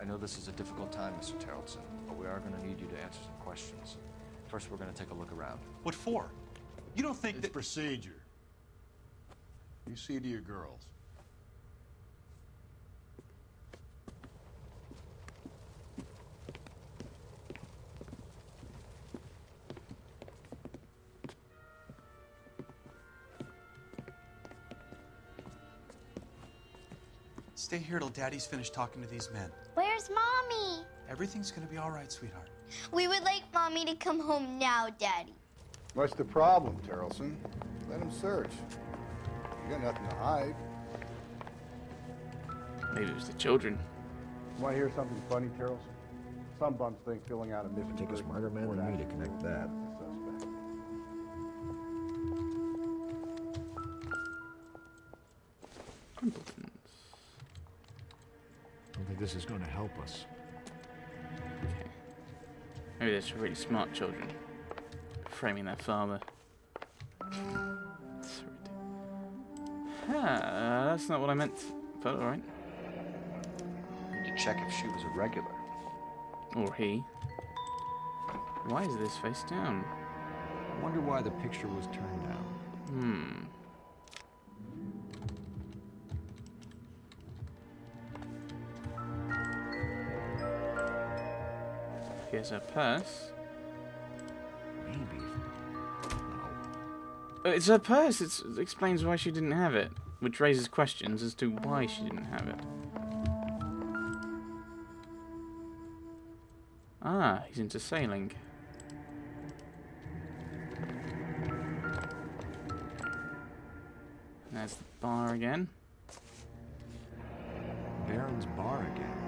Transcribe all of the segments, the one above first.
I know this is a difficult time, Mr. Tarleton, but we are going to need you to answer some questions. First, we're going to take a look around. What for? You don't think It's that... procedure. You see to your girls. Stay here till Daddy's finished talking to these men. Where's Mommy? Everything's gonna be all right, sweetheart. We would like Mommy to come home now, Daddy. What's the problem, Tarleton? Let them search. You got nothing to hide. Maybe it was the children. Want to hear something funny, Tarleton? Some bums think filling out a mission... Take a smarter man than me to connect that. Simpletons. I don't think this is going to help us. Okay. Maybe they're just really smart children. Framing their father. That's not what I meant. But alright. To check if she was a regular. Or he. Why is this face down? I wonder why the picture was turned down. Here's her purse. Maybe. No. It's her purse. It explains why she didn't have it, which raises questions as to why she didn't have it. Ah, he's into sailing. There's the bar again. Baron's bar again.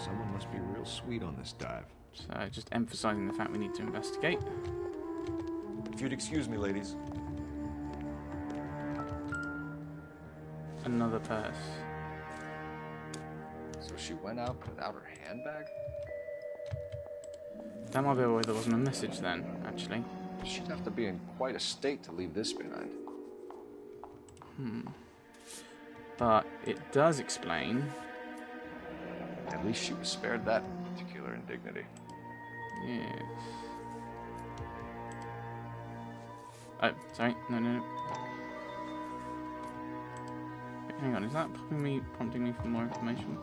Someone must be real sweet on this dive. So just emphasizing the fact we need to investigate. If you'd excuse me, ladies. Another purse. So she went out without her handbag? That might be why there wasn't a message then, actually. She'd have to be in quite a state to leave this behind. But it does explain. At least she was spared that particular indignity. Yes. Oh, sorry. No. Hang on, is that prompting me for more information?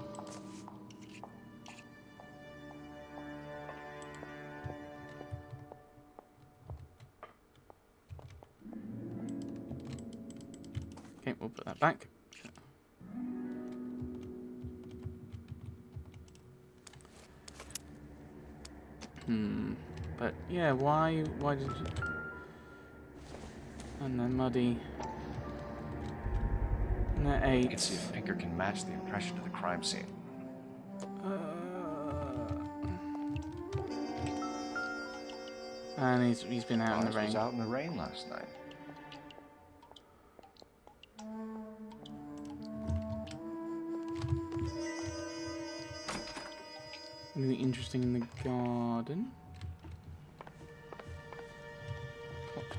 Okay, we'll put that back. But yeah, why did you... And then muddy. And they're You 8. can see if finger can match the impression of the crime scene. And he's been out in the He rain. was out in the rain last night. Anything interesting in the garden?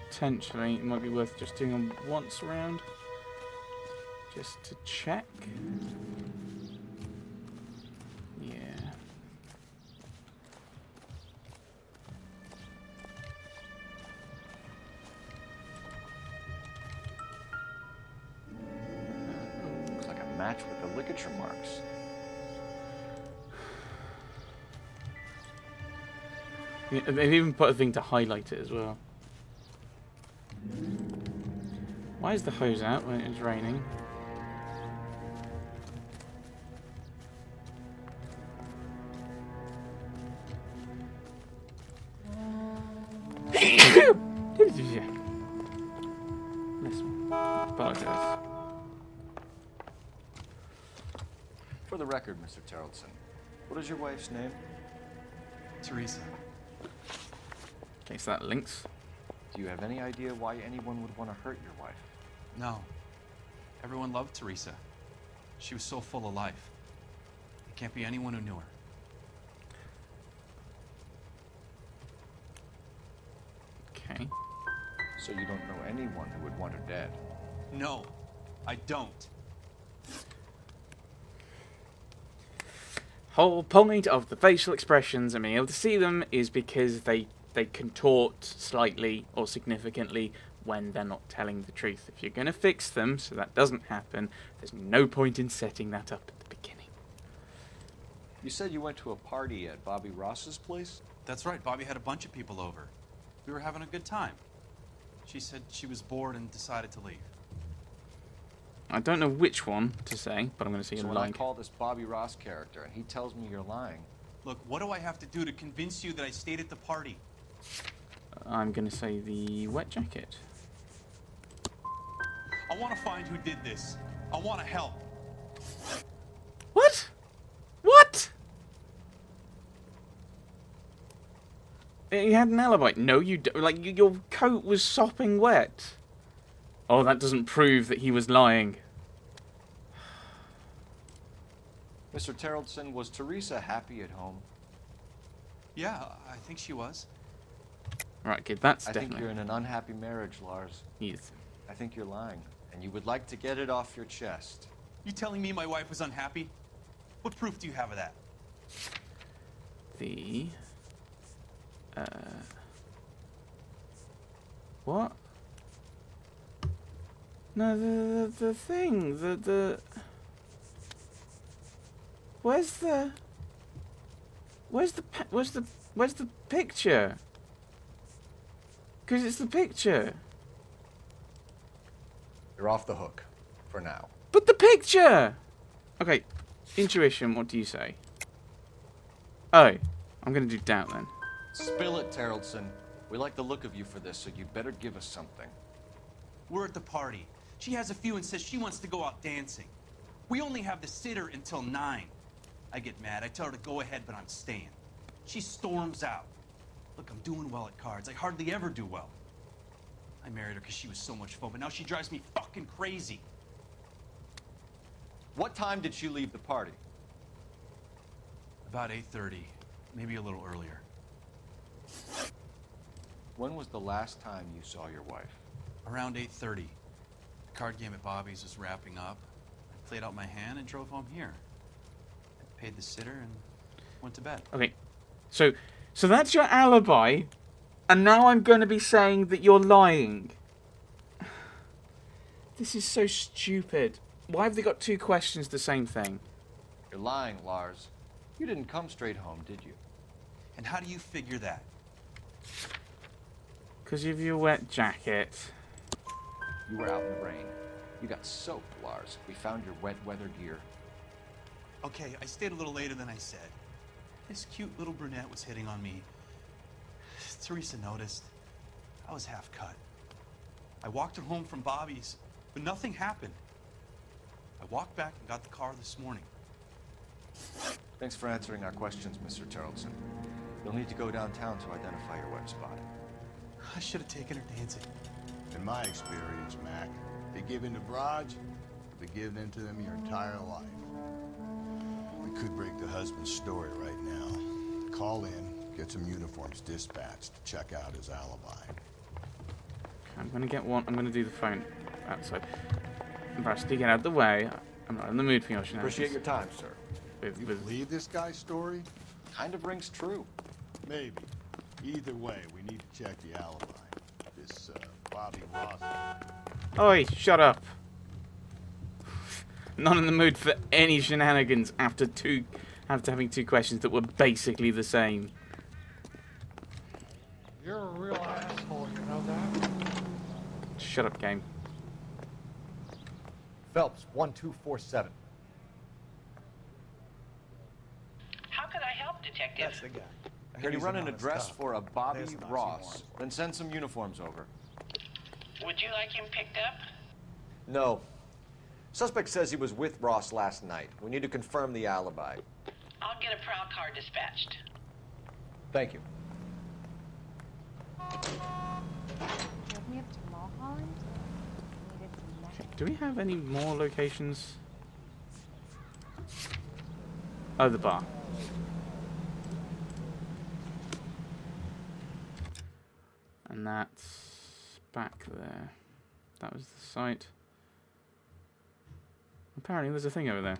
Potentially, it might be worth just doing a once around, just to check. Yeah. Looks like a match with the ligature marks. Yeah, they've even put a thing to highlight it as well. Why is the hose out when it's raining? Apologize. For the record, Mr. Tarleton, what is your wife's name? Teresa. Okay, so that links. Do you have any idea why anyone would want to hurt your wife? No. Everyone loved Teresa. She was so full of life. It can't be anyone who knew her. Okay. So you don't know anyone who would want her dead? No, I don't. whole point of the facial expressions and being able to see them is because they contort slightly or significantly when they're not telling the truth. If you're going to fix them so that doesn't happen, there's no point in setting that up at the beginning. You said you went to a party at Bobby Ross's place? That's right, Bobby had a bunch of people over. We were having a good time. She said she was bored and decided to leave. I don't know which one to say, but I'm going to say So you're when I lying. call this Bobby Ross character and he tells me you're lying, Look, what do I have to do to convince you that I stayed at the party? I'm going to say the wet jacket. I want to find who did this. I want to help. What? What? You had an alibi. No, you don't. Like, your coat was sopping wet. Oh, that doesn't prove that he was lying. Mr. Terrellson, was Teresa happy at home? Yeah, I think she was. Right, kid, that's I definitely... think you're in an unhappy marriage, Lars. Yes. I think you're lying, and you would like to get it off your chest. You telling me my wife was unhappy? What proof do you have of that? The... What? No, the thing, the... Where's the picture? Because it's the picture. You're off the hook, for now. But the picture! Okay, intuition, what do you say? Oh, I'm gonna do doubt then. Spill it, Terrellson. We like the look of you for this, so you better give us something. We're at the party. She has a few and says she wants to go out dancing. We only have the sitter until 9. I get mad. I tell her to go ahead, but I'm staying. She storms out. Look, I'm doing well at cards. I hardly ever do well. I married her because she was so much fun, but now she drives me fucking crazy. What time did she leave the party? About 8:30, maybe a little earlier. When was the last time you saw your wife? Around 8:30. The card game at Bobby's was wrapping up. I played out my hand and drove home here. I paid the sitter and went to bed. Okay, so that's your alibi, and now I'm going to be saying that you're lying. This is so stupid. Why have they got two questions the same thing? You're lying, Lars. You didn't come straight home, did you? And how do you figure that? Because of your wet jacket. You were out in the rain. You got soaked, Lars. We found your wet weather gear. Okay, I stayed a little later than I said. This cute little brunette was hitting on me. Teresa noticed. I was half cut. I walked her home from Bobby's, but nothing happened. I walked back and got the car this morning. Thanks for answering our questions, Mr. Terrellson. You'll need to go downtown to identify your wet spot. I should have taken her dancing. In my experience, Mac, they give in to broads, they give in to them your entire life. We could break the husband's story right now. Call in, get some uniforms dispatched to check out his alibi. I'm going to get one. I'm going to do the phone outside. Perhaps to get out of the way. I'm not in the mood for your shenanigans. Appreciate your time, sir. You believe this guy's story? Kind of rings true. Maybe. Either way, we need to check the alibi. This, Bobby Ross. Oi, shut up. Not in the mood for any shenanigans after having two questions that were basically the same. You're a real asshole, you know that? Shut up, game. Phelps, 1247. How could I help, Detective? That's the guy. Can you run an address for a Bobby Ross? Then send some uniforms over. Would you like him picked up? No. Suspect says he was with Ross last night. We need to confirm the alibi. I'll get a prowl car dispatched. Thank you. Drove me up to Mulholland. Needed some Okay, do we have any more locations? Oh, the bar. And that's back there. That was the site. Apparently there's a thing over there.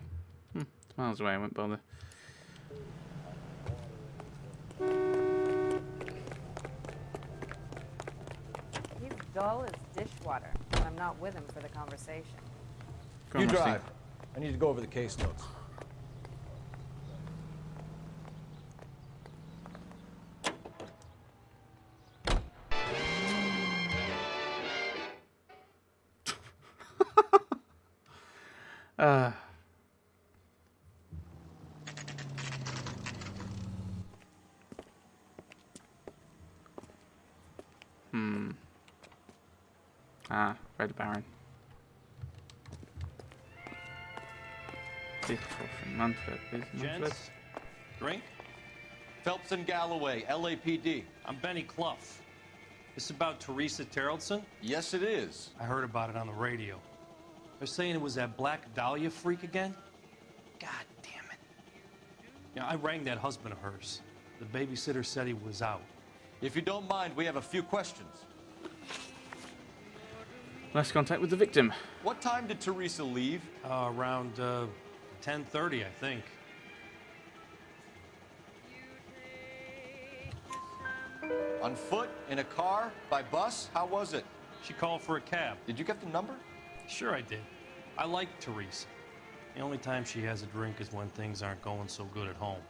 It's miles away, I won't bother. He's dull as dishwater, and I'm not with him for the conversation. You drive. I need to go over the case notes. Red Baron. Gents, drink? Phelps and Galloway, LAPD. I'm Benny Clough. This about Teresa Terrellson? Yes, it is. I heard about it on the radio. They're saying it was that Black Dahlia freak again? God damn it. Yeah, I rang that husband of hers. The babysitter said he was out. If you don't mind, we have a few questions. Last contact with the victim. What time did Teresa leave? Around 10:30, I think. On foot? In a car? By bus? How was it? She called for a cab. Did you get the number? Sure I did. I like Teresa. The only time she has a drink is when things aren't going so good at home.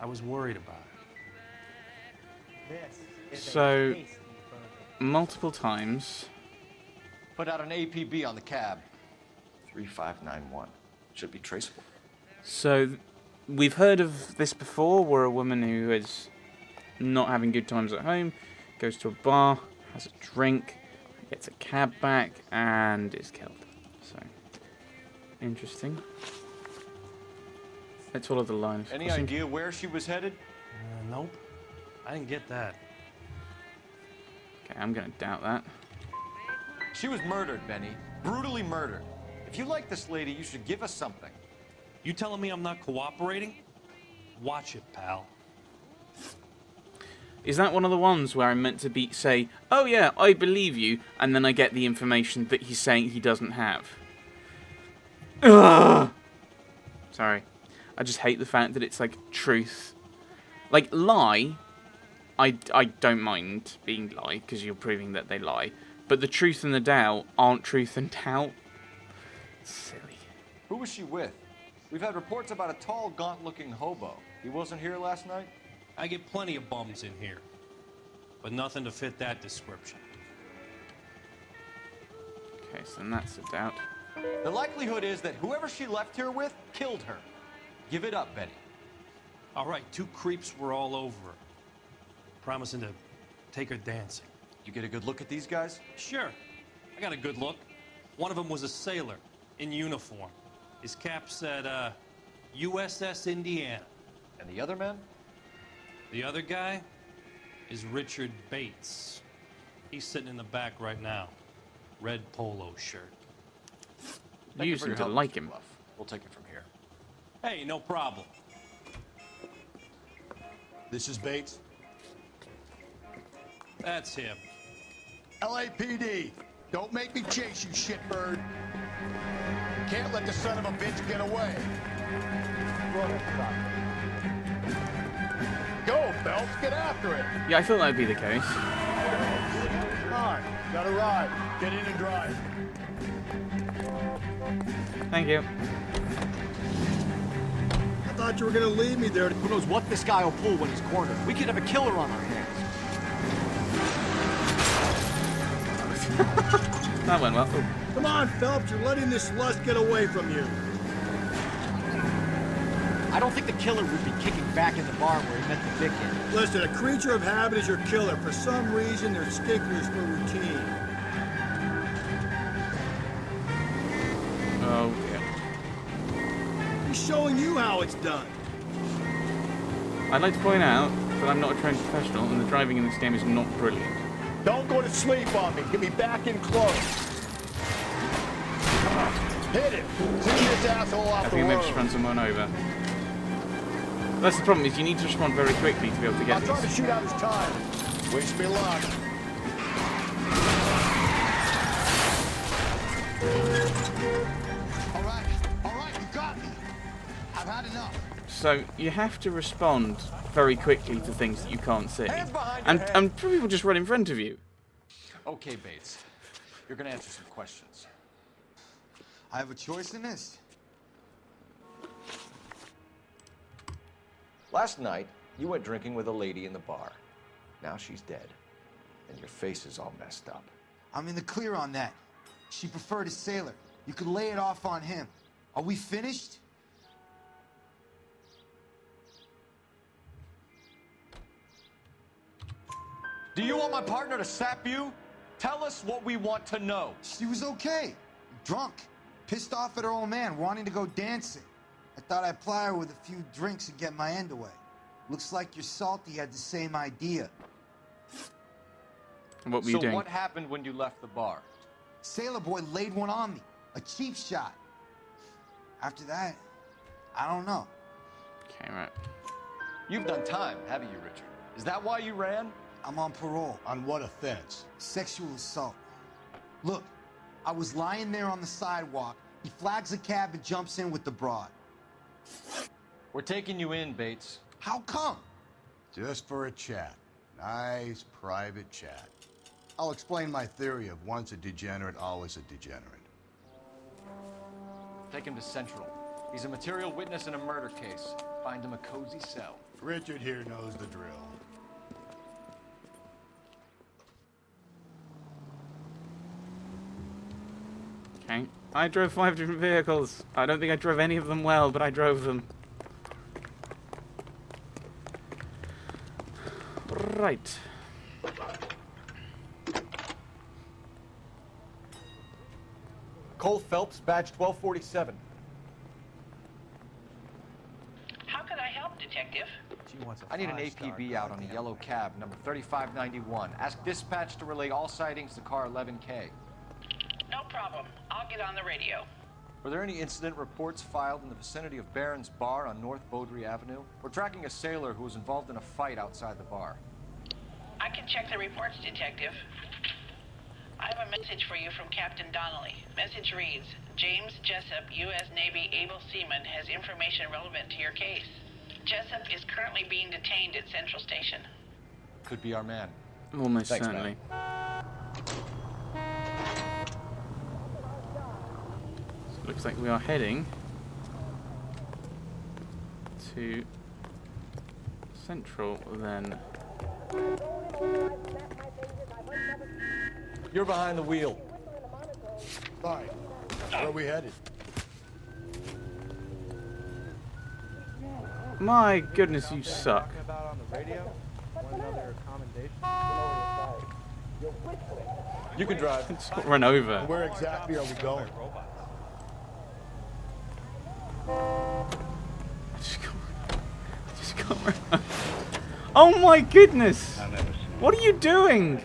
I was worried about her. So, multiple times. Put out an APB on the cab. 3591. Should be traceable. So, we've heard of this before, where a woman who is not having good times at home goes to a bar, has a drink, gets a cab back, and is killed. So, interesting. Let's follow the line. Any idea where she was headed? Nope. I didn't get that. Okay, I'm gonna doubt that. She was murdered, Benny. Brutally murdered. If you like this lady, you should give us something. You telling me I'm not cooperating? Watch it, pal. Is that one of the ones where I'm meant to say, oh yeah, I believe you, and then I get the information that he's saying he doesn't have? Ugh! Sorry. I just hate the fact that it's like truth. Like, lie, I don't mind being lie, because you're proving that they lie. But the truth and the doubt aren't truth and doubt. It's silly. Who was she with? We've had reports about a tall, gaunt-looking hobo. He wasn't here last night? I get plenty of bums in here, but nothing to fit that description. Okay, so that's a doubt. The likelihood is that whoever she left here with killed her. Give it up, Benny. All right, 2 creeps were all over her, promising to take her dancing. You get a good look at these guys? Sure. I got a good look. One of them was a sailor in uniform. His cap said, USS Indiana. And the other man? The other guy is Richard Bates. He's sitting in the back right now. Red polo shirt. You seem to like him. We'll take it from here. Hey, no problem. This is Bates. That's him. LAPD, don't make me chase you, shitbird. Can't let the son of a bitch get away. Go, Phelps, get after it. Yeah, I thought that would be the case. Come on, got a ride. Get in and drive. Thank you. I thought you were gonna leave me there. Who knows what this guy will pull when he's cornered? We could have a killer on our hands. That went well. Ooh. Come on, Phelps, you're letting this lust get away from you. I don't think the killer would be kicking back in the bar where he met the victim. Listen, a creature of habit is your killer. For some reason, they're sticklers for routine. Oh, yeah. He's showing you how it's done. I'd like to point out that I'm not a trained professional, and the driving in this game is not brilliant. Don't go to sleep on me. Get me back in close. Hit it. Clean this asshole off I the think I may have road. just run someone over. That's the problem, is you need to respond very quickly to be able to get I'm trying to this. shoot out his tire. Wish me luck. All right, you got me. I've had enough. So you have to respond very quickly to things that you can't see. Hands behind your head. And people just run in front of you. Okay, Bates. You're gonna answer some questions. I have a choice in this. Last night, you went drinking with a lady in the bar. Now she's dead. And your face is all messed up. I'm in the clear on that. She preferred a sailor. You could lay it off on him. Are we finished? Do you want my partner to sap you? Tell us what we want to know. She was okay. Drunk. Pissed off at her old man, wanting to go dancing. I thought I'd ply her with a few drinks and get my end away. Looks like your Salty had the same idea. What were you doing? So what happened when you left the bar? Sailor boy laid one on me. A cheap shot. After that, I don't know. Okay, right. You've done time, haven't you, Richard? Is that why you ran? I'm on parole. On what offense? Sexual assault. Look, I was lying there on the sidewalk. He flags a cab and jumps in with the broad. We're taking you in, Bates. How come? Just for a chat. Nice private chat. I'll explain my theory of once a degenerate, always a degenerate. Take him to Central. He's a material witness in a murder case. Find him a cozy cell. Richard here knows the drill. Okay. I drove 5 different vehicles. I don't think I drove any of them well, but I drove them. Right. Cole Phelps, badge 1247. How can I help, Detective? I need an APB out on a yellow cab, number 3591. Ask dispatch to relay all sightings to car 11K. No problem. I'll get on the radio. Were there any incident reports filed in the vicinity of Barron's Bar on North Beaudry Avenue? We're tracking a sailor who was involved in a fight outside the bar. I can check the reports, Detective. I have a message for you from Captain Donnelly. Message reads, James Jessup, U.S. Navy able seaman, has information relevant to your case. Jessup is currently being detained at Central Station. Could be our man. Almost Thanks, certainly. So it looks like we are heading to Central then. You're behind the wheel. Fine. Where are we headed? My goodness, you suck. About on the radio. Want another commendation? You can drive. Just got run over. Where exactly are we going? Just got run over. Oh my goodness! What are you doing?